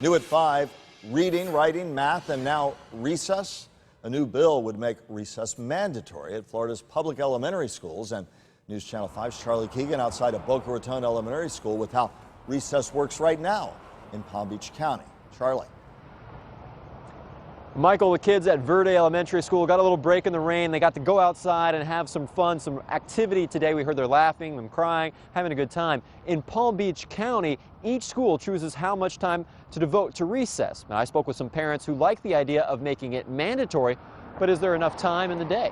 New at 5, reading, writing, math, and now recess. A new bill would make recess mandatory at Florida's public elementary schools. And News Channel 5's Charlie Keegan outside of Boca Raton Elementary School with how recess works right now in Palm Beach County. Charlie. Michael, the kids at Verde Elementary School got a little break in the rain. They got to go outside and have some fun, some activity today. We heard they're laughing, them crying, having a good time. In Palm Beach County, each school chooses how much time to devote to recess. And I spoke with some parents who like the idea of making it mandatory, but is there enough time in the day?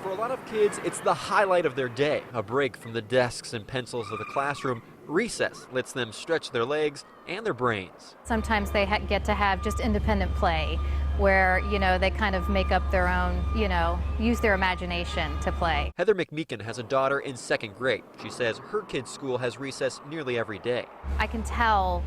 For a lot of kids, it's the highlight of their day, a break from the desks and pencils of the classroom. Recess lets them stretch their legs and their brains. Sometimes they get to have just independent play where, they kind of make up their own, use their imagination to play. Heather McMeekin has a daughter in 2nd grade. She says her kid's school has recess nearly every day. I can tell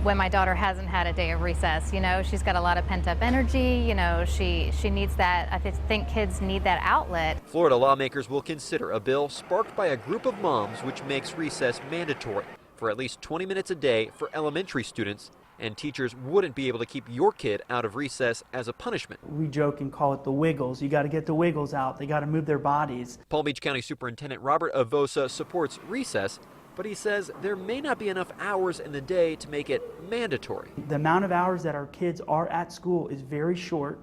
when my daughter hasn't had a day of recess. She's got a lot of pent-up energy. She needs that. I think kids need that outlet. Florida lawmakers will consider a bill sparked by a group of moms which makes recess mandatory for at least 20 minutes a day for elementary students, and teachers wouldn't be able to keep your kid out of recess as a punishment. We joke and call it the wiggles. You got to get the wiggles out. They got to move their bodies. Palm Beach County Superintendent Robert Avosa supports recess, but he says there may not be enough hours in the day to make it mandatory. The amount of hours that our kids are at school is very short,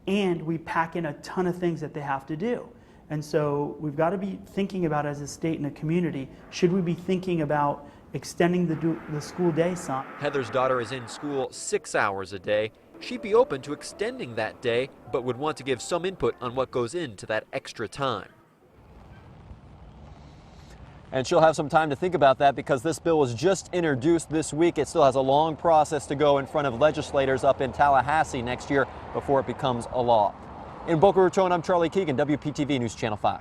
and we pack in a ton of things that they have to do. And so we've got to be thinking about, as a state and a community, should we be thinking about extending the school day some? Heather's daughter is in school 6 hours a day. She'd be open to extending that day, but would want to give some input on what goes into that extra time. And she'll have some time to think about that because this bill was just introduced this week. It still has a long process to go in front of legislators up in Tallahassee next year before it becomes a law. In Boca Raton, I'm Charlie Keegan, WPTV News Channel 5.